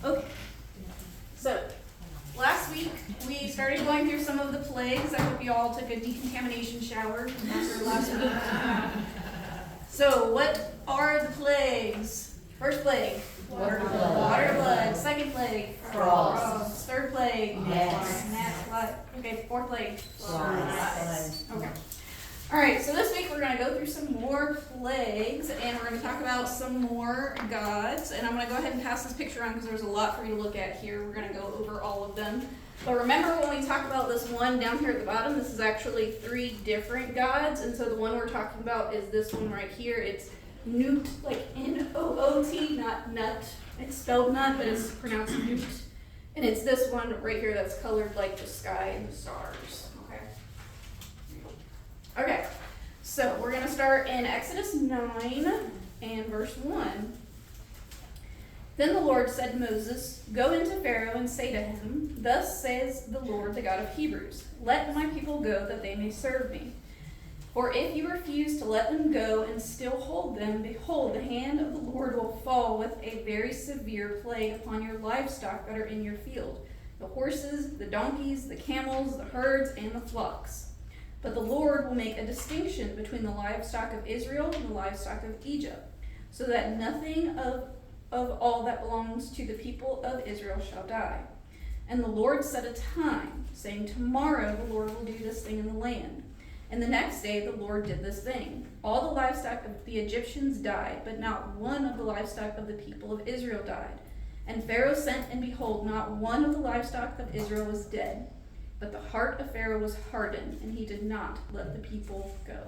Okay, so last week we started going through some of the plagues. I hope you all took a decontamination shower after last week. So what are the plagues? First plague, Water water blood. blood. Second plague, Frost. Third plague, Gnats. Okay, fourth plague, Flies. Okay. All right, so this week we're going to go through some more plagues, and we're going to talk about some more gods. And I'm going to go ahead and pass this picture on because there's a lot for you to look at here. We're going to go over all of them. But remember when we talk about this one down here at the bottom, this is actually 3 different gods. And so the one we're talking about is this one right here. It's Noot, like N-O-O-T, not nut. It's spelled nut, but it's pronounced Noot. And it's this one right here that's colored like the sky and the stars. Okay, so we're going to start in Exodus 9 and verse 1. Then the Lord said to Moses, "Go into Pharaoh and say to him, 'Thus says the Lord, the God of Hebrews, let my people go that they may serve me. For if you refuse to let them go and still hold them, behold, the hand of the Lord will fall with a very severe plague upon your livestock that are in your field, the horses, the donkeys, the camels, the herds, and the flocks. But the Lord will make a distinction between the livestock of Israel and the livestock of Egypt, so that nothing of all that belongs to the people of Israel shall die.' And the Lord set a time, saying, 'Tomorrow the Lord will do this thing in the land.' And the next day the Lord did this thing. All the livestock of the Egyptians died, but not one of the livestock of the people of Israel died. And Pharaoh sent, and behold, not one of the livestock of Israel was dead. But the heart of Pharaoh was hardened, and he did not let the people go."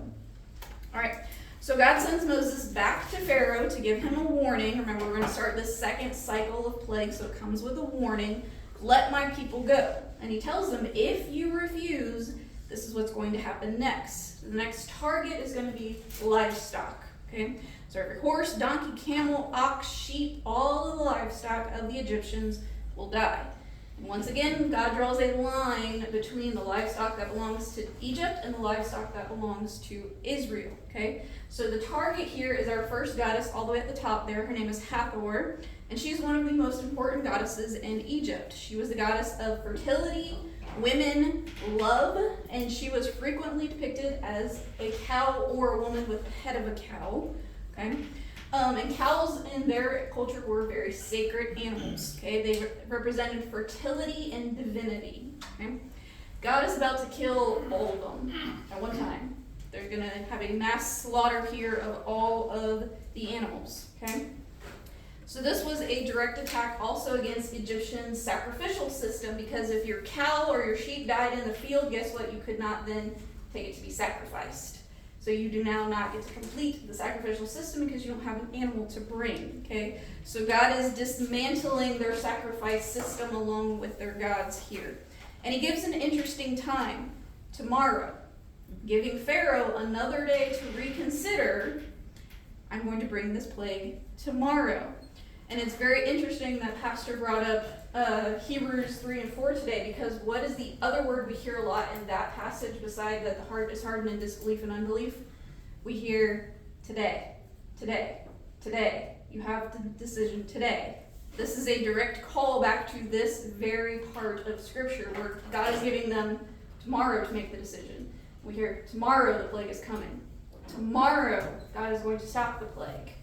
All right, so God sends Moses back to Pharaoh to give him a warning. Remember, we're going to start this second cycle of plagues, so it comes with a warning. Let my people go. And he tells them, if you refuse, this is what's going to happen next. The next target is going to be livestock. Okay, so every horse, donkey, camel, ox, sheep, all of the livestock of the Egyptians will die. And once again, God draws a line between the livestock that belongs to Egypt and the livestock that belongs to Israel. Okay, so the target here is our first goddess all the way at the top there. Her name is Hathor, and she's one of the most important goddesses in Egypt. She was the goddess of fertility, women, love, and she was frequently depicted as a cow or a woman with the head of a cow. Okay. And cows in their culture were very sacred animals. Okay, they represented fertility and divinity. Okay, God is about to kill all of them at one time. They're going to have a mass slaughter here of all of the animals. Okay, so this was a direct attack also against Egyptian sacrificial system, because if your cow or your sheep died in the field, guess what? You could not then take it to be sacrificed. So you do now not get to complete the sacrificial system because you don't have an animal to bring, okay? So God is dismantling their sacrifice system along with their gods here. And he gives an interesting time, tomorrow, giving Pharaoh another day to reconsider. I'm going to bring this plague tomorrow. And it's very interesting that Pastor brought up Hebrews 3 and 4 today, because what is the other word we hear a lot in that passage beside that the heart is hardened in disbelief and unbelief? We hear today, today, today. You have the decision today. This is a direct call back to this very part of Scripture where God is giving them tomorrow to make the decision. We hear tomorrow the plague is coming. Tomorrow God is going to stop the plague.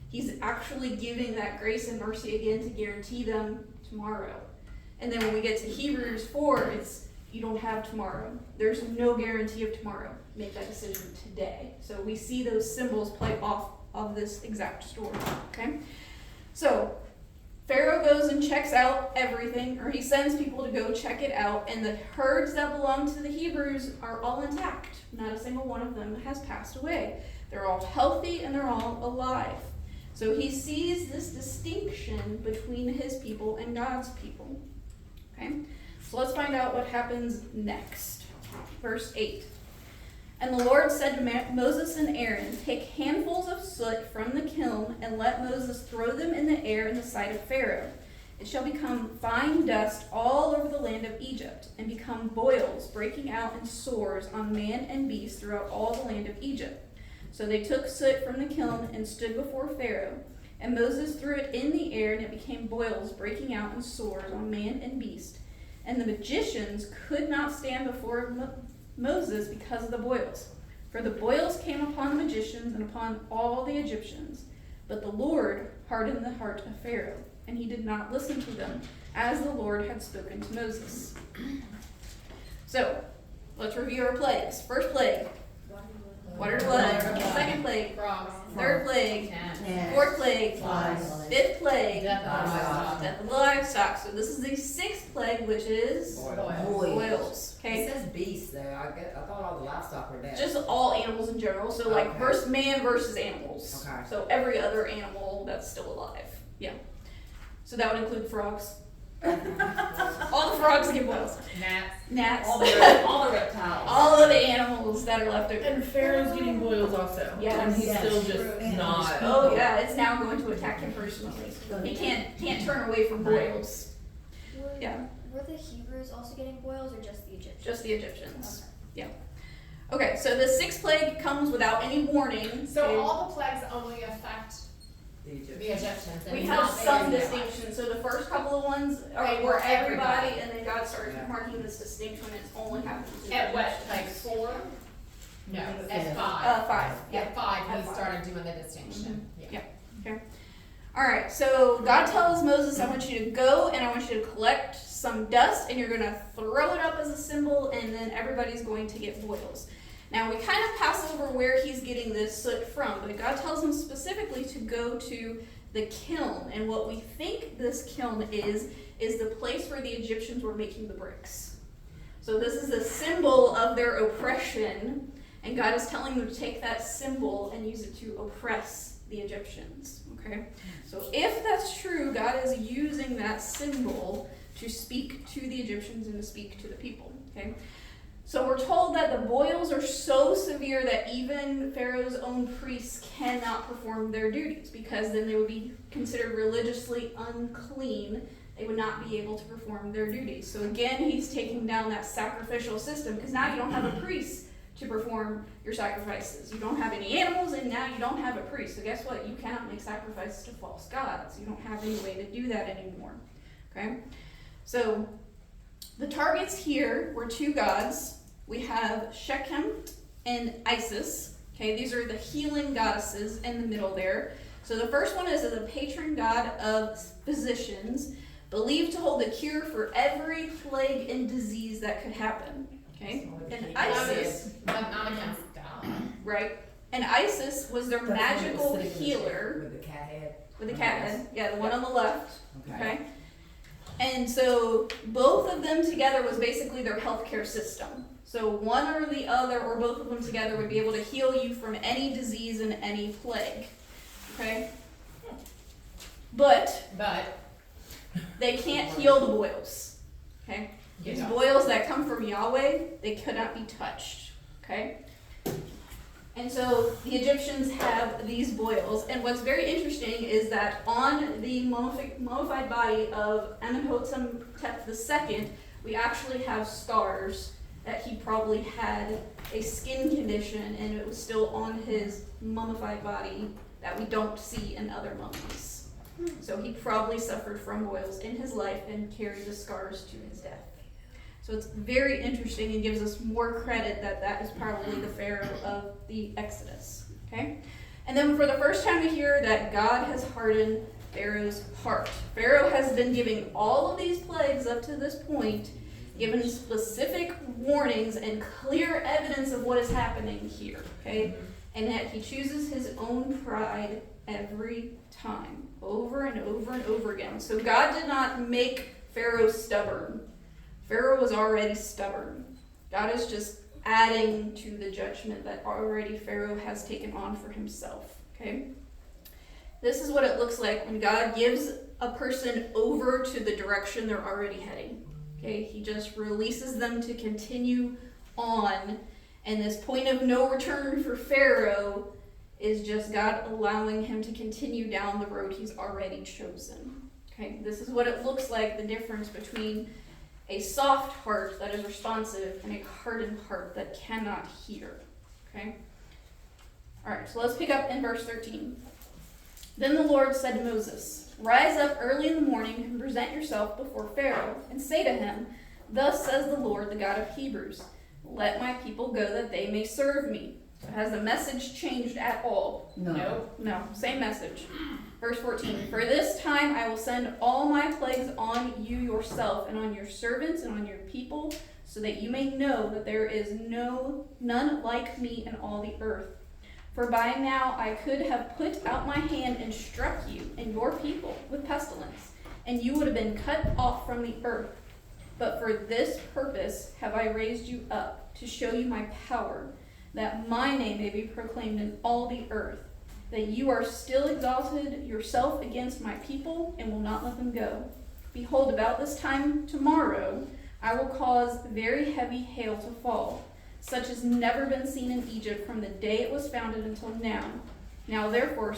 He's actually giving that grace and mercy again to guarantee them tomorrow. And then when we get to Hebrews 4, it's you don't have tomorrow. There's no guarantee of tomorrow. Make that decision today. So we see those symbols play off of this exact story. Okay? So Pharaoh goes and checks out everything, or he sends people to go check it out, and the herds that belong to the Hebrews are all intact. Not a single one of them has passed away. They're all healthy and they're all alive. So he sees this distinction between his people and God's people. Okay? So let's find out what happens next. Verse 8. And the Lord said to Moses and Aaron, "Take handfuls of soot from the kiln and let Moses throw them in the air in the sight of Pharaoh. It shall become fine dust all over the land of Egypt, and become boils breaking out in sores on man and beast throughout all the land of Egypt." So they took soot from the kiln and stood before Pharaoh. And Moses threw it in the air, and it became boils breaking out in sores on man and beast. And the magicians could not stand before Moses because of the boils. For the boils came upon the magicians and upon all the Egyptians. But the Lord hardened the heart of Pharaoh, and he did not listen to them, as the Lord had spoken to Moses. So, let's review our plagues. First plague, water to blood. Second plague, Frogs. third plague, Cats. fourth plague, Flies. fifth plague, Death of livestock. death of the livestock. So this is the sixth plague, which is boils. It Okay, says beasts though. I thought all the livestock were dead. just all animals in general. So like Okay. versus man versus animals. Okay. So every other animal that's still alive. Yeah. So that would include frogs. All the frogs get boils. Gnats. Gnats. All the reptiles. All of the animals that are left over. And Pharaoh's getting boils also. Yes. And he's Yes. still just True. not. Oh yeah, it's now going to attack him personally. He can't turn away from boils. Yeah, Were the Hebrews also getting boils or just the Egyptians? just the Egyptians. Yeah. Okay, so the sixth plague comes without any warning. So Okay? all the plagues only affect The Egyptians. The Egyptians. and We not have the some Israelites. distinction. So the first couple of ones They were were everybody, everybody. and then God started Yeah. marking this distinction. It's only happening to At what, Egyptians. like 4? No, Yeah. at 5. 5. Yeah. At 5, At he 5. started doing the distinction. Yeah. All right. So God tells Moses, "I want you to go and I want you to collect some dust, and you're going to throw it up as a symbol, and then everybody's going to get boils." Now we kind of pass over where he's getting this soot from, but God tells him specifically to go to the kiln, and what we think this kiln is the place where the Egyptians were making the bricks. So this is a symbol of their oppression, and God is telling them to take that symbol and use it to oppress the Egyptians. Okay? So if that's true, God is using that symbol to speak to the Egyptians and to speak to the people. Okay? So we're told that the boils are so severe that even Pharaoh's own priests cannot perform their duties, because then they would be considered religiously unclean. They would not be able to perform their duties. So again, he's taking down that sacrificial system, because now you don't have a priest to perform your sacrifices. You don't have any animals, and now you don't have a priest. So guess what? You cannot make sacrifices to false gods. You don't have any way to do that anymore. Okay? So the targets here were two gods. We have Shechem and Isis. Okay, these are the healing goddesses in the middle there. So the first one is the patron god of physicians, believed to hold the cure for every plague and disease that could happen. Okay, and Isis, Not against God. right? And Isis was their magical Sitting in the chair healer with the cat head. with the cat head. Yeah, the one on the left. Okay. Okay. And so both of them together was basically their healthcare system. So one or the other, or both of them together, would be able to heal you from any disease and any plague. Okay? But they can't heal the boils. Okay? You These know. boils that come from Yahweh, they could not be touched. Okay? And so the Egyptians have these boils. And what's very interesting is that on the mummified body of Amenhotep II, we actually have scars that he probably had a skin condition, and it was still on his mummified body that we don't see in other mummies. So he probably suffered from boils in his life and carried the scars to his death. So it's very interesting and gives us more credit that that is probably the Pharaoh of the Exodus. Okay? And then for the first time we hear that God has hardened Pharaoh's heart. Pharaoh has been giving all of these plagues up to this point, given specific warnings and clear evidence of what is happening here. Okay? And yet he chooses his own pride every time, over and over and over again. So God did not make Pharaoh stubborn. Pharaoh was already stubborn. God is just adding to the judgment that already Pharaoh has taken on for himself. Okay? This is what it looks like when God gives a person over to the direction they're already heading. Okay? He just releases them to continue on, and this point of no return for Pharaoh is just God allowing him to continue down the road he's already chosen. Okay? This is what it looks like, the difference between a soft heart that is responsive and a hardened heart that cannot hear. Okay? Alright, so let's pick up in verse 13. Then the Lord said to Moses, "Rise up early in the morning and present yourself before Pharaoh, and say to him, 'Thus says the Lord, the God of Hebrews, let my people go that they may serve me.'" Has the message changed at all? Nope. No, same message. Verse 14, "For this time I will send all my plagues on you yourself and on your servants and on your people, so that you may know that there is none like me in all the earth. For by now I could have put out my hand and struck you and your people with pestilence, and you would have been cut off from the earth. But for this purpose have I raised you up, to show you my power, that my name may be proclaimed in all the earth, that you are still exalted yourself against my people, and will not let them go. Behold, about this time tomorrow I will cause very heavy hail to fall, such as never been seen in Egypt from the day it was founded until now. Now therefore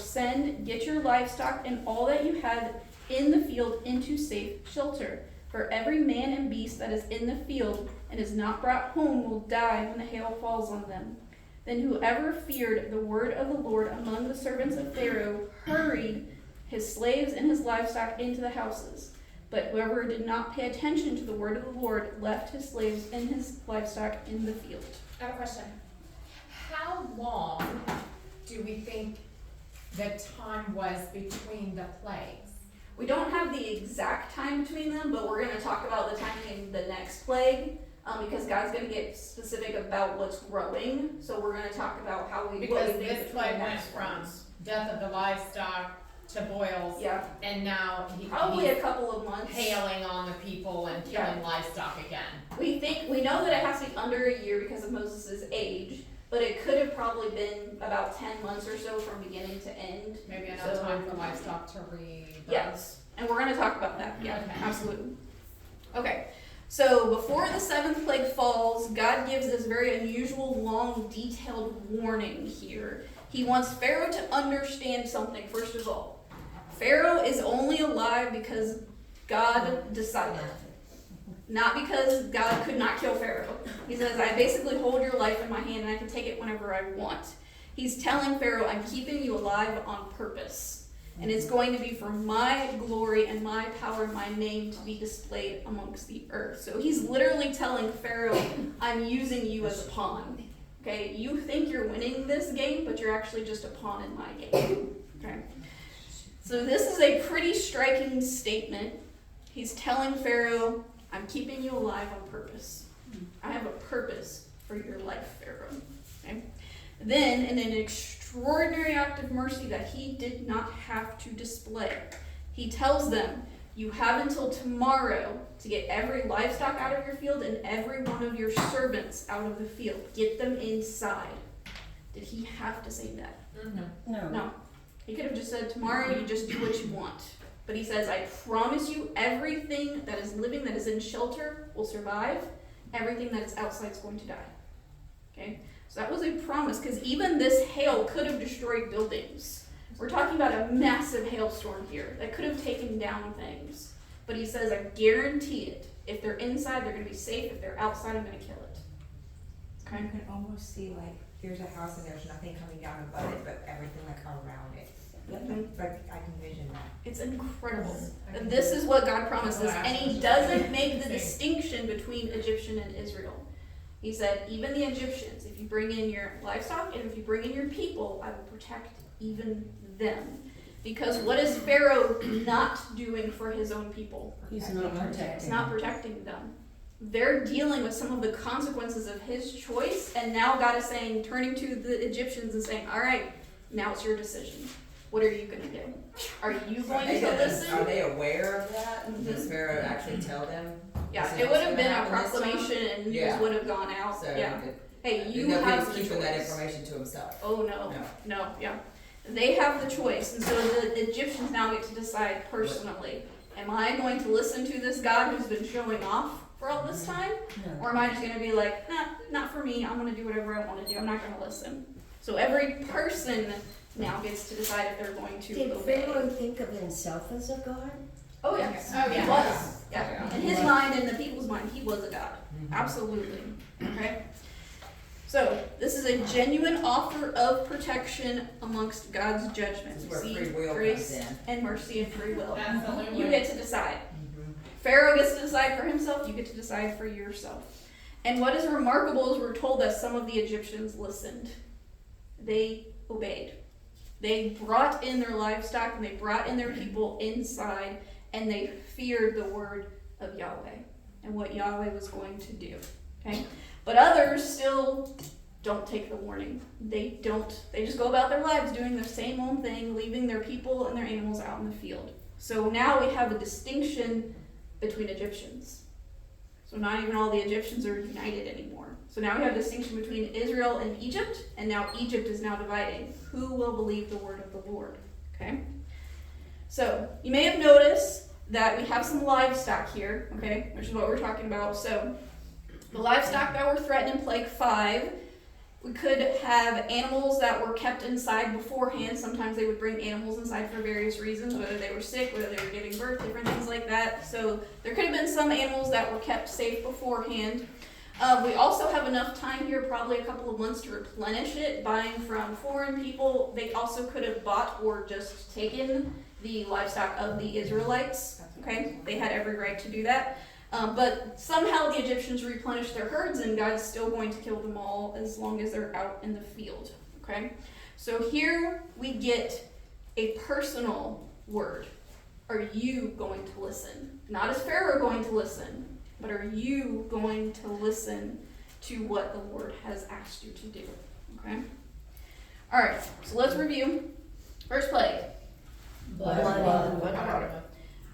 get your livestock and all that you had in the field into safe shelter. For every man and beast that is in the field and is not brought home will die when the hail falls on them." Then whoever feared the word of the Lord among the servants of Pharaoh hurried his slaves and his livestock into the houses. But whoever did not pay attention to the word of the Lord left his slaves and his livestock in the field. I have a question. How long do we think the time was between the plagues? We don't have the exact time between them, but we're going to talk about the time in the next plague, because God's going to get specific about what's growing. So we're going to talk about what we Because think this between plague the went next from ones. death of the livestock to boils, Yeah, and now probably he's a couple of months. hailing on the people and killing livestock again. We know that it has to be under a year because of Moses' age, but it could have probably been about 10 months or so from beginning to end. Maybe enough So- time for livestock to rebirth. Yes, and we're going to talk about that. Yeah, Okay. absolutely. Okay, so before the seventh plague falls, God gives this very unusual, long, detailed warning here. He wants Pharaoh to understand something, first of all. Pharaoh is only alive because God decided. Not because God could not kill Pharaoh. He says, "I basically hold your life in my hand and I can take it whenever I want." He's telling Pharaoh, "I'm keeping you alive on purpose. And it's going to be for my glory and my power and my name to be displayed amongst the earth." So he's literally telling Pharaoh, "I'm using you as a pawn. Okay, you think you're winning this game, but you're actually just a pawn in my game." Okay. So this is a pretty striking statement. He's telling Pharaoh, "I'm keeping you alive on purpose. I have a purpose for your life, Pharaoh." Okay. Then, in an extraordinary act of mercy that he did not have to display, he tells them, "You have until tomorrow to get every livestock out of your field and every one of your servants out of the field. Get them inside." Did he have to say that? Mm-hmm. No. He could have just said, "Tomorrow you just do what you want." But he says, "I promise you everything that is living, that is in shelter, will survive. Everything that is outside is going to die." Okay? So that was a promise, because even this hail could have destroyed buildings. We're talking about a massive hailstorm here that could have taken down things. But he says, "I guarantee it. If they're inside, they're going to be safe. If they're outside, I'm going to kill it." You can almost see like, here's a house and there's nothing coming down above it, but everything like around it. Like I can vision that. It's incredible. And this is what God promises, and he doesn't make the distinction between Egyptian and Israel. He said, "Even the Egyptians, if you bring in your livestock and if you bring in your people, I will protect even them." Because what is Pharaoh not doing for his own people? He's not protecting. He's not protecting them. They're dealing with some of the consequences of his choice, and now God is saying, turning to the Egyptians and saying, "All right, now it's your decision. What are you going to do? Are you going to Are listen?" they aware of that? Mhm. Does Pharaoh actually tell them? Yeah, this is it would what's have gonna been a happen this time? proclamation and news Yeah. would have gone out. So Yeah. Hey, you nobody have was the keeping that choice. information to himself. Oh, no, yeah. They have the choice, and so the Egyptians now get to decide personally, am I going to listen to this God who's been showing off for all this time? Or am I just going to be like, nah, not for me, I'm going to do whatever I want to do, I'm not going to listen. So every person now gets to decide if they're going to Did obey. Pharaoh think of himself as a god? Oh, yes. Oh, He yeah. was. Yeah. Yeah. In his mind and the people's mind, he was a god. Mhm. Absolutely. Okay? So this is a genuine offer of protection amongst God's judgments. This is We where see free will grace comes in. and mercy and free will. Absolutely. You get to decide. Mm-hmm. Pharaoh gets to decide for himself, you get to decide for yourself. And what is remarkable is we're told that some of the Egyptians listened. They obeyed. They brought in their livestock and they brought in their people inside, and they feared the word of Yahweh and what Yahweh was going to do. Okay? But others still don't take the warning. They just go about their lives doing the same old thing, leaving their people and their animals out in the field. So now we have a distinction between Egyptians. So not even all the Egyptians are united anymore. So now we have a distinction between Israel and Egypt, and now Egypt is now dividing. Who will believe the word of the Lord? Okay? So you may have noticed that we have some livestock here, okay, which is what we're talking about. So the livestock that were threatened in Plague 5, we could have animals that were kept inside beforehand. Sometimes they would bring animals inside for various reasons, whether they were sick, whether they were giving birth, different things like that. So there could have been some animals that were kept safe beforehand. We also have enough time here, probably a couple of months, to replenish it, buying from foreign people. They also could have bought or just taken the livestock of the Israelites. Okay, they had every right to do that. But somehow the Egyptians replenished their herds, and God's still going to kill them all as long as they're out in the field. Okay? So here we get a personal word. Are you going to listen? Not is Pharaoh going to listen, but are you going to listen to what the Lord has asked you to do? Okay? Alright, so let's review. First plague.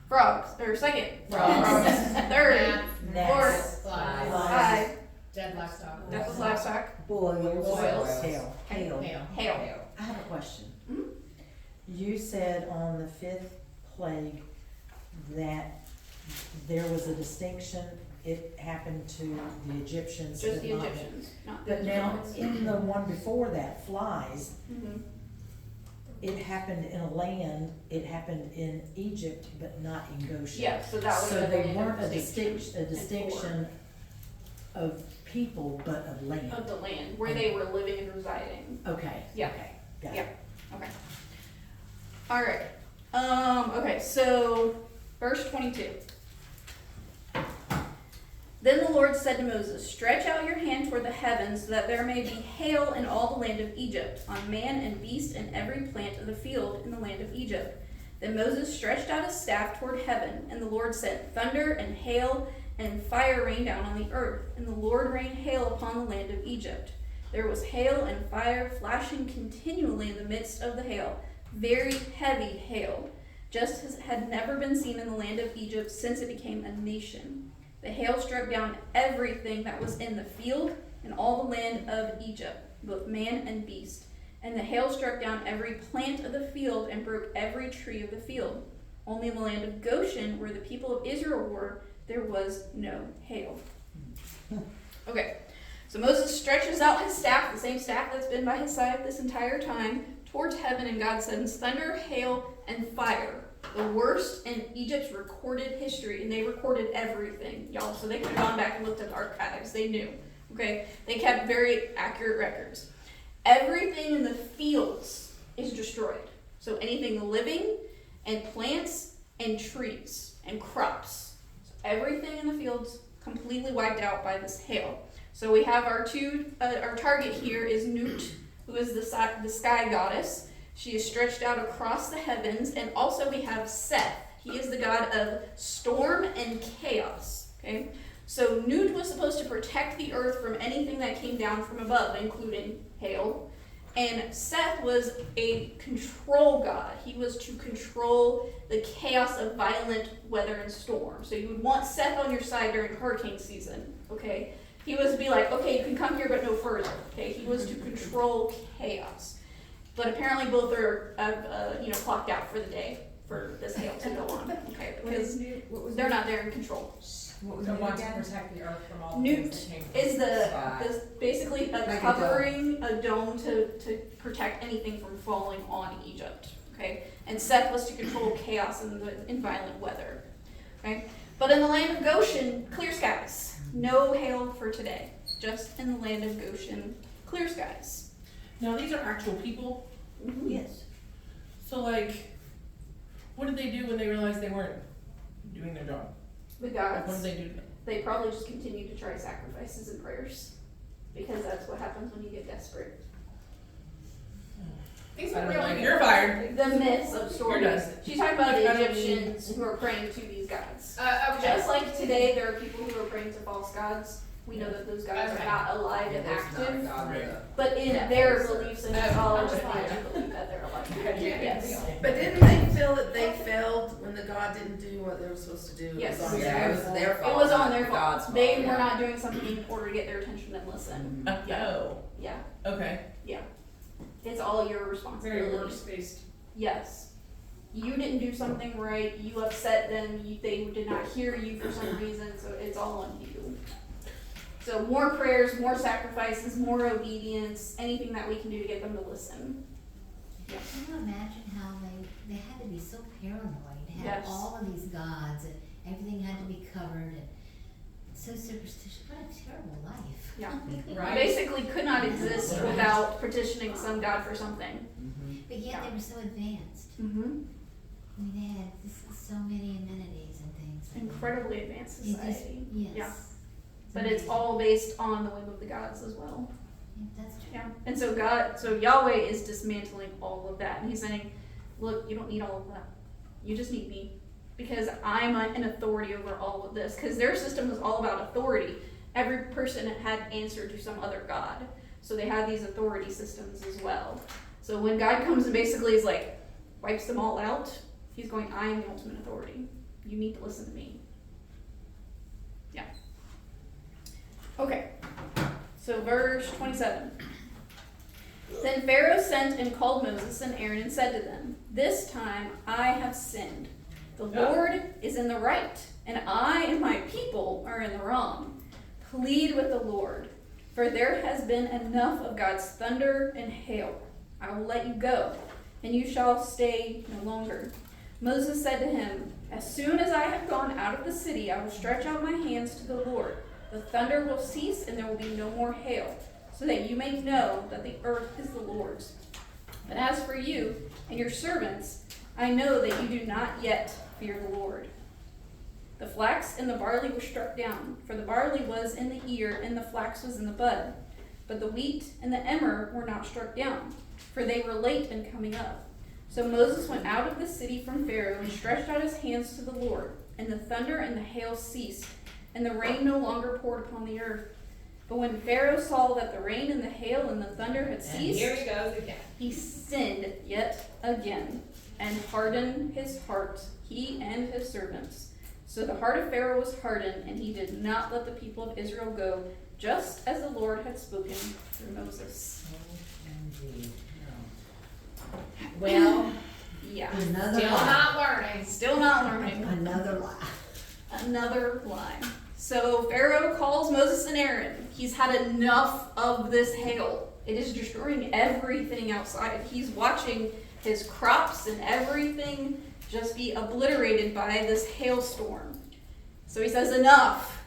Frogs. Or second. Frogs. Third. Gnats. Fourth. Flies. 5. Dead livestock. That was livestock. Boils. Hail. Hail. Hail. I have a question. Mhm. You said on the 5th plague that there was a distinction, it happened to the Egyptians. Just but the not- Egyptians, not the But now, Israelites. in the one before that, flies, Mhm. it happened in a land, it happened in Egypt, but not in Goshen. Yeah, so that was So a they land weren't a distinction distinction of people, but of land. of the land where they were living and residing. Okay. Yeah. Okay, got Yeah. it. Okay. All right. Okay, so verse 22. Then the Lord said to Moses, "Stretch out your hand toward the heavens, so that there may be hail in all the land of Egypt, on man and beast and every plant of the field in the land of Egypt." Then Moses stretched out his staff toward heaven, and the Lord sent thunder and hail and fire rained down on the earth, and the Lord rained hail upon the land of Egypt. There was hail and fire flashing continually in the midst of the hail, very heavy hail, just as had never been seen in the land of Egypt since it became a nation. The hail struck down everything that was in the field and all the land of Egypt, both man and beast. And the hail struck down every plant of the field and broke every tree of the field. Only in the land of Goshen, where the people of Israel were, there was no hail. Okay, so Moses stretches out his staff, the same staff that's been by his side this entire time, towards heaven, and God sends thunder, hail, and fire. The worst in Egypt's recorded history, and they recorded everything, y'all. So they could have gone back and looked at the archives. They knew, okay? They kept very accurate records. Everything in the fields is destroyed. So anything living and plants and trees and crops. So everything in the fields completely wiped out by this hail. So we have our target here is Nut, who is the sky goddess. She is stretched out across the heavens. And also we have Seth. He is the god of storm and chaos. Okay? So Nut was supposed to protect the earth from anything that came down from above, including hail. And Seth was a control god. He was to control the chaos of violent weather and storm. So you would want Seth on your side during hurricane season. Okay? He was to be like, okay, you can come here but no further. Okay? He was to control chaos. But apparently both are, clocked out for the day for this hail to go on. Okay, because they're not there in control. What was The it one to again? protect the earth from all the Newt things that came from is Sky. the basically Like a dome. covering a dome to protect anything from falling on Egypt. Okay, and Seth was to control chaos and violent weather. Okay, but in the land of Goshen, clear skies, no hail for today. Just in the land of Goshen, clear skies. Now, these are actual people, Mhm. Yes. so like, what did they do when they realized they weren't doing their job? The Like, gods. what did they do? They probably just continue to try sacrifices and prayers. Because that's what happens when you get desperate. These I are don't know, really. like, you're fired. The myths of You're stories. done. She's talking about the I don't Egyptians who are praying to these gods. Okay. Just like today, there are people who are praying to false gods. We know that those gods Okay. are not alive Yeah, and there's not a active. God with a- But in Yeah, their there's a- beliefs and Oh, mythology, okay. they do believe that they're alive. Yeah. Yes. But didn't they feel that they failed when the God didn't do what they were supposed to do? It Yes. was on their- it was their It fault. was on not their the God's fault. They fault, were yeah. not doing something in order to get their attention and listen. Oh, Yeah, okay. it's all your Very responsibility. works-based. Yes. You didn't do something right, you upset them, they did not hear you for some reason, so it's all on you. So more prayers, more sacrifices, more obedience, anything that we can do to get them to listen. Can you imagine how they had to be so paranoid to have Yes. all of these gods and everything had to be covered and so superstitious. What a terrible life. Yeah. Right. Basically could not exist without petitioning some god for something. Mhm. But yet they were so advanced. Mm-hmm. I mean, they had so many amenities and things. Incredibly advanced It just- society. Yes. Yeah. But it's all based on the whim of the gods as well. Yeah, that's true. Yeah. And so Yahweh is dismantling all of that. And he's saying, look, you don't need all of that. You just need me. Because I'm an authority over all of this. Because their system was all about authority. Every person had answered to some other god. So they had these authority systems as well. So when God comes and basically is like, wipes them all out, he's going, I am the ultimate authority. You need to listen to me. Yeah. Okay. So verse 27. Then Pharaoh sent and called Moses and Aaron and said to them, this time I have sinned. The Lord is in the right, and I and my people are in the wrong. Plead with the Lord, for there has been enough of God's thunder and hail. I will let you go, and you shall stay no longer. Moses said to him, as soon as I have gone out of the city, I will stretch out my hands to the Lord. The thunder will cease, and there will be no more hail, so that you may know that the earth is the Lord's. But as for you and your servants, I know that you do not yet fear the Lord. The flax and the barley were struck down, for the barley was in the ear and the flax was in the bud. But the wheat and the emmer were not struck down, for they were late in coming up. So Moses went out of the city from Pharaoh and stretched out his hands to the Lord, and the thunder and the hail ceased, and the rain no longer poured upon the earth. But when Pharaoh saw that the rain and the hail and the thunder had And ceased, here he goes again. he sinned yet again, and hardened his heart, he and his servants. So the heart of Pharaoh was hardened, and he did not let the people of Israel go, just as the Lord had spoken through Moses. Indeed. Well, Yeah. another Still lie. not learning. Still not learning. Another lie. Another lie. So Pharaoh calls Moses and Aaron. He's had enough of this hail. It is destroying everything outside. He's watching his crops and everything just be obliterated by this hailstorm. So he says, enough.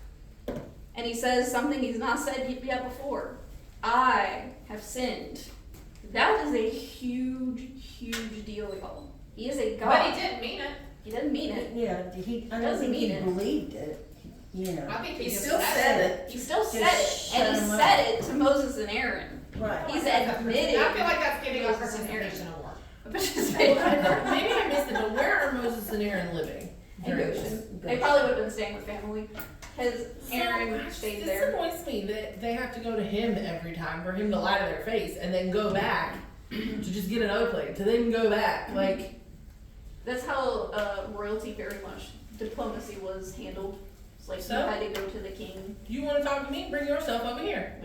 And he says something he's not said yet before. I have sinned. That is a huge, huge deal, y'all. He is a God. But he didn't mean it. He doesn't mean it. Yeah, I don't Doesn't think he mean it. believed it, you know. I think he He just still said it. He still said Just it. And he shut him said it to Moses and Aaron. Right. He's admitted. I feel like that's giving a Moses and Aaron. participation award. Maybe I missed it, but where are Moses and Aaron living? In Goshen. They probably would have been staying with family. Because Aaron stayed This there. disappoints me that they have to go to him every time for him to lie to their face and then go back to just get another plate, to then go back. Like, That's how royalty very much diplomacy was handled. It's like So? you had to go to the king. you want to talk to me? Bring yourself over here.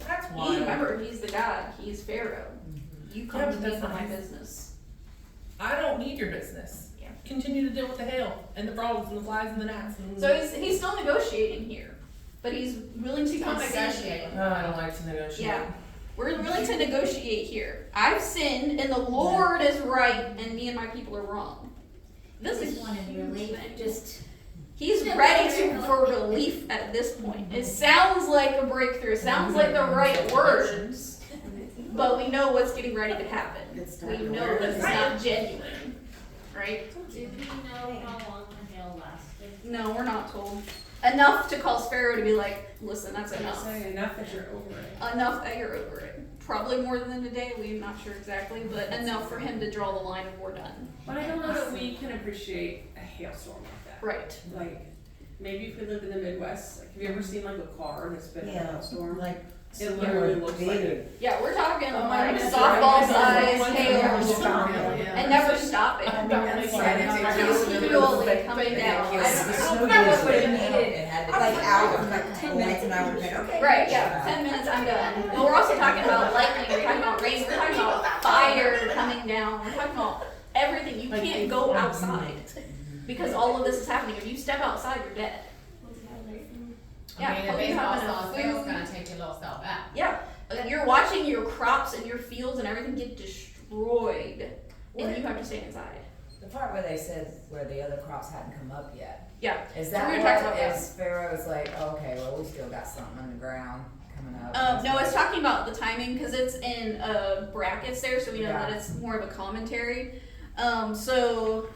That's wild. Remember, he's the God. He's Pharaoh. You come Yeah, to but me that's for not my his- business. I don't need your business. Yeah. Continue to deal with the hail and the frogs and the flies and the gnats. And So he's still negotiating here. But he's willing to Still concede. negotiating. Oh, I don't like to negotiate. Yeah. We're willing to negotiate here. I've sinned, and the Lord is right, and me and my people are wrong. This He is just wanted huge relief, thing. just He's ready for relief at this point. It sounds like a breakthrough. It sounds like the right words, but we know what's getting ready to happen. We know that it's not genuine, right? Did we know how long the hail lasted? No, we're not told. Enough to cause Pharaoh to be like, listen, that's enough. Enough that you're over it. Enough that you're over it. Probably more than a day, we're not sure exactly, but enough for him to draw the line of we're done. But I don't know that we can appreciate a hailstorm like that. Right. Like, maybe if we lived in the Midwest, like, have you ever seen like a car that's been in a hailstorm? Like, It literally looks like it. Yeah, we're talking Oh, like that's softball right. size hail Yeah. and never stop it. I mean, that's right. Continually coming down. I don't know what would have needed, like hours, like 10 minutes and I would have been, okay. Right, yeah, 10 minutes, I'm done. But we're also talking about lightning, we're talking about rain, we're talking about fire coming down, we're talking about everything. You can't go outside because all of this is happening. If you step outside, you're dead. I Yeah, mean, the hope you baseball have enough saw sale's food. gonna take your little self out. Yeah, you're watching your crops and your fields and everything get destroyed, and you have to stay inside. The part where they said where the other crops hadn't come up yet. Yeah. Is So we're that gonna talk about what that. is Pharaoh's like, okay, well, we still got something on the ground coming up? No, it's talking about the timing because it's in brackets there, so we know Yeah. that it's more of a commentary. So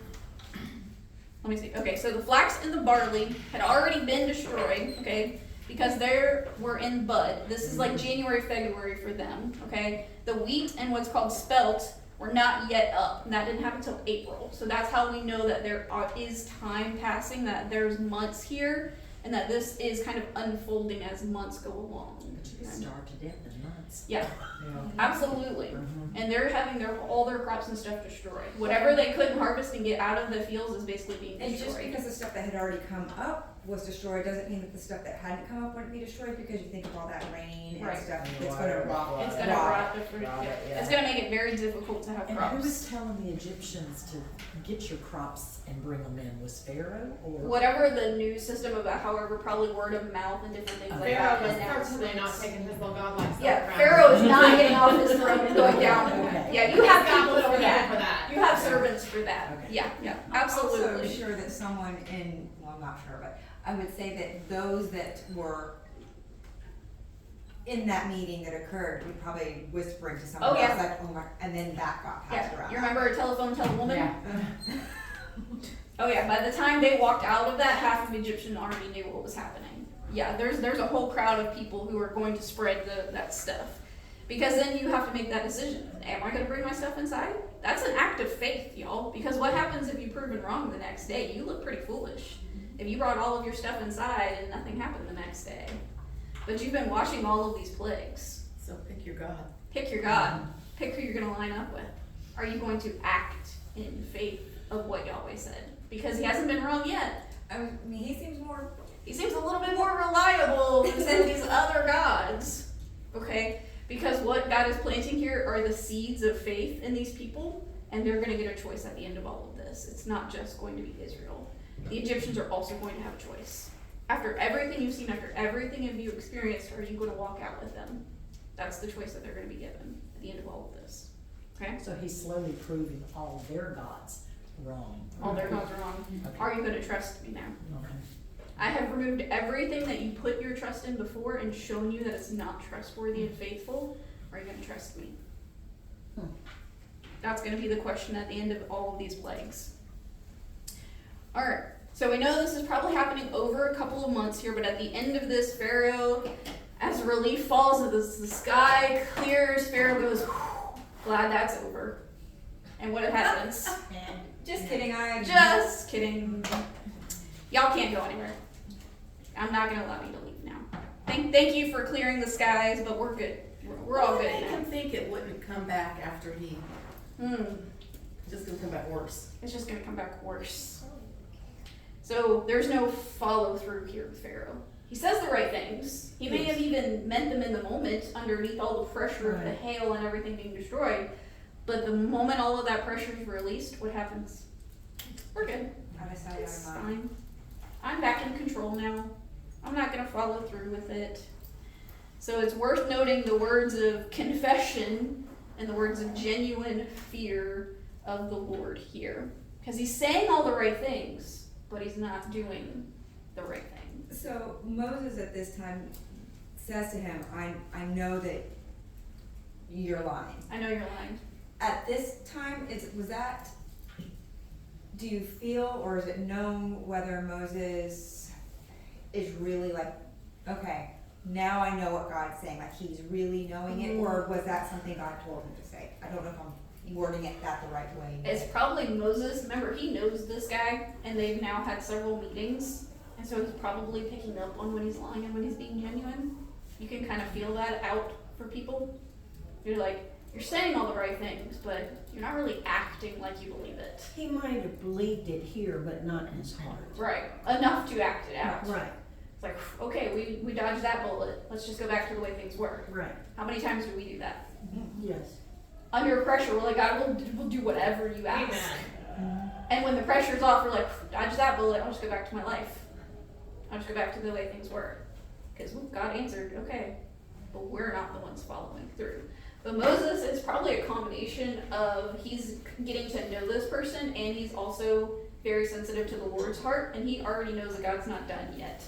let me see. Okay, so the flax and the barley had already been destroyed. Okay, because they were in bud. This is like January, February for them. Okay, the wheat and what's called spelt were not yet up. And that didn't happen until April. So that's how we know that there is time passing. That there's months here, and that this is kind of unfolding as months go along. starve to death in months. Yeah. Absolutely. Mhm. And they're having all their crops and stuff destroyed. Whatever they couldn't harvest and get out of the fields is basically being And just destroyed. because the stuff that had already come up was destroyed, doesn't mean that the stuff that hadn't come up wouldn't be destroyed, because you think of all that rain Right. and stuff, And it's water, gonna rot. It's gonna rot the fruit. It's gonna make it very difficult to have And crops. who was telling the Egyptians to get your crops and bring them in? Was Pharaoh or? Whatever the news system about, however, probably word of mouth and different things like that. Pharaoh was announcements. certainly not taking his little godlike self Yeah, around. Pharaoh is not getting off his throne and going down. Okay. Yeah, you have He's got people little for people that. for that. You have servants for that. Okay. Yeah, I'm absolutely. also sure that someone in, well, I'm not sure, but I would say that those that were in that meeting that occurred, we probably whispering to someone Oh, yeah. else, like, oh my, and then that got passed Yeah, around. you remember telephone tell a woman? Yeah. Oh yeah, by the time they walked out of that, half of the Egyptian army knew what was happening. Yeah, there's a whole crowd of people who are going to spread that stuff. Because then you have to make that decision. Am I gonna bring my stuff inside? That's an act of faith, y'all. Because what happens if you're proven wrong the next day? You look pretty foolish. If you brought all of your stuff inside and nothing happened the next day. But you've been watching all of these plagues. So pick your God. Pick your God. Pick who you're gonna line up with. Are you going to act in faith of what Yahweh said? Because he hasn't been wrong yet. I mean, he seems more, He seems a little bit more reliable than some of these other gods. Okay? Because what God is planting here are the seeds of faith in these people, and they're going to get a choice at the end of all of this. It's not just going to be Israel. The Egyptians are also going to have a choice. After everything you've seen, after everything you've experienced, are you going to walk out with them? That's the choice that they're going to be given at the end of all of this. Okay? So he's slowly proving all their gods wrong. All their gods are wrong. Okay. Are you going to trust me now? Okay. I have removed everything that you put your trust in before and shown you that it's not trustworthy and faithful. Are you going to trust me? That's going to be the question at the end of all of these plagues. All right. So we know this is probably happening over a couple of months here, but at the end of this, Pharaoh, as relief falls, the sky clears, Pharaoh goes, "Whew, glad that's over." And what happens? just kidding, Just kidding. Y'all can't go anywhere. I'm not gonna allow you to leave now. Thank you for clearing the skies, but we're good. We're all What good made now. him think it wouldn't come back after he, Hmm. just gonna come back worse? It's just gonna come back worse. So there's no follow through here with Pharaoh. He says the right things. He may have even meant them in the moment underneath all the pressure of the hail and everything being destroyed. But the moment all of that pressure is released, what happens? We're good. I decided It's I'm not. fine. I'm back in control now. I'm not gonna follow through with it. So it's worth noting the words of confession and the words of genuine fear of the Lord here. Because he's saying all the right things, but he's not doing the right thing. So Moses at this time says to him, I know that you're lying. I know you're lying. At this time, do you feel, or is it known whether Moses is really like, okay, now I know what God's saying, like he's really knowing it, or was that something God told him to say? I don't know if I'm wording it that the right way. It's probably Moses. Remember, he knows this guy, and they've now had several meetings, and so he's probably picking up on when he's lying and when he's being genuine. You can kind of feel that out for people. You're like, you're saying all the right things, but you're not really acting like you believe it. He might have believed it here, but not in his heart. Right. Enough to act it out. Right, It's like, okay, we dodged that bullet. Let's just go back to the way things were. right, How many times do we do that? yes. Under pressure, we're like, God, we'll do whatever you ask. And when the pressure's off, we're like, dodge that bullet. I'll just go back to my life. I'll just go back to the way things were. Because God answered, okay, but we're not the ones following through. But Moses is probably a combination of he's getting to know this person, and he's also very sensitive to the Lord's heart, and he already knows that God's not done yet.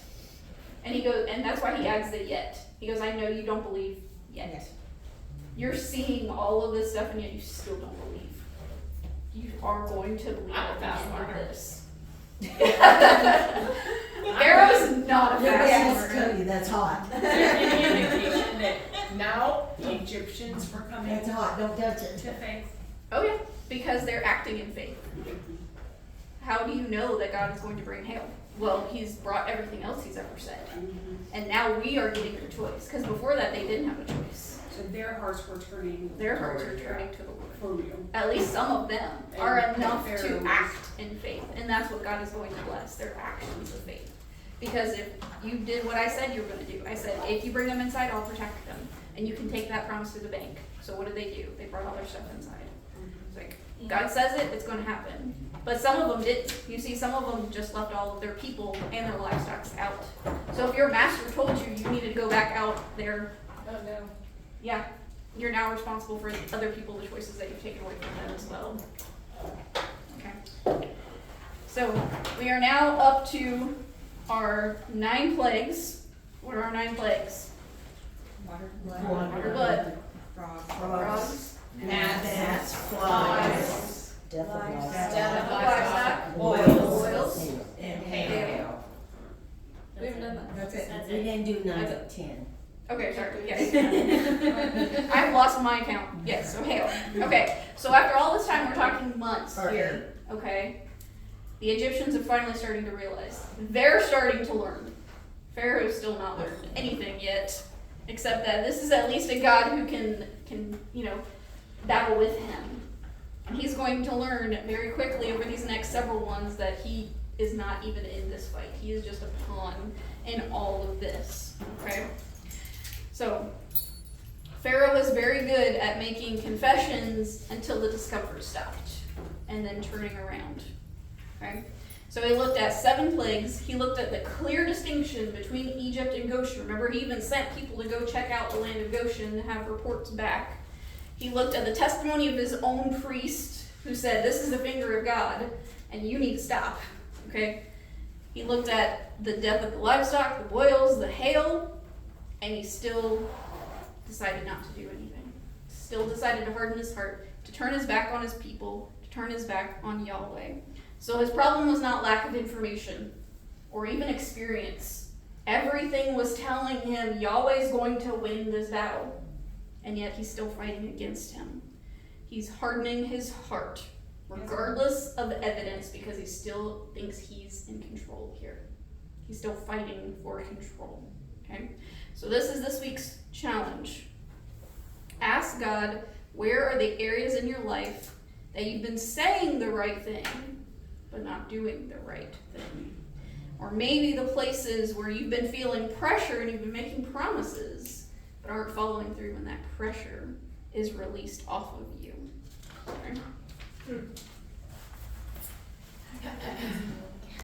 And he goes, and that's why he adds the yet. He goes, I know you don't believe yet. Yes. You're seeing all of this stuff, and yet you still don't believe. You are going to believe at the end of this. Pharaoh's not a fast Yes, learner. tell you, that's hot. Is there any indication that now the Egyptians were coming That's hot, don't touch it. to faith? Oh yeah, because they're acting in faith. How do you know that God is going to bring hail? Well, he's brought everything else he's ever said. And now we are getting a choice. Because before that, they didn't have a choice. So their hearts were turning. Their hearts are toward turning to the Lord. For you. At least some of them are And enough Pharaoh to was- act in faith. And that's what God is going to bless, their actions of faith. Because if you did what I said you were going to do, I said, if you bring them inside, I'll protect them. And you can take that promise to the bank. So what did they do? They brought all their stuff inside. It's like, God says it, it's going to happen. But some of them didn't. You see, some of them just left all of their people and their livestock out. So if your master told you you needed to go back out there, Oh no. yeah, you're now responsible for other people, the choices that you've taken away from them as well. Okay. So we are now up to our 9 plagues. What are our 9 plagues? Water, Water, blood, frogs, frogs, Gnats, flies, Death of life. Death of livestock, Boils. and hail. hail. We haven't done that. That's it. We didn't do 9 of 10. Okay, sorry. Yes. I've lost my count. Yes, so hail. Okay, so after all this time, we're talking months here. Okay? The Egyptians are finally starting to realize. They're starting to learn. Pharaoh's still not learned anything yet, except that this is at least a God who can battle with him. And he's going to learn very quickly over these next several ones that he is not even in this fight. He is just a pawn in all of this. Okay? So, Pharaoh was very good at making confessions until the discomfort stopped, and then turning around. Okay? So he looked at 7 plagues. He looked at the clear distinction between Egypt and Goshen. Remember, he even sent people to go check out the land of Goshen and have reports back. He looked at the testimony of his own priest, who said, this is the finger of God, and you need to stop. Okay? He looked at the death of the livestock, the boils, the hail, and he still decided not to do anything. Still decided to harden his heart, to turn his back on his people, to turn his back on Yahweh. So his problem was not lack of information or even experience. Everything was telling him Yahweh's going to win this battle, and yet he's still fighting against him. He's hardening his heart, regardless of evidence, because he still thinks he's in control here. He's still fighting for control. Okay? So this is this week's challenge. Ask God, where are the areas in your life that you've been saying the right thing, but not doing the right thing? Or maybe the places where you've been feeling pressure and you've been making promises, but aren't following through when that pressure is released off of you. Okay?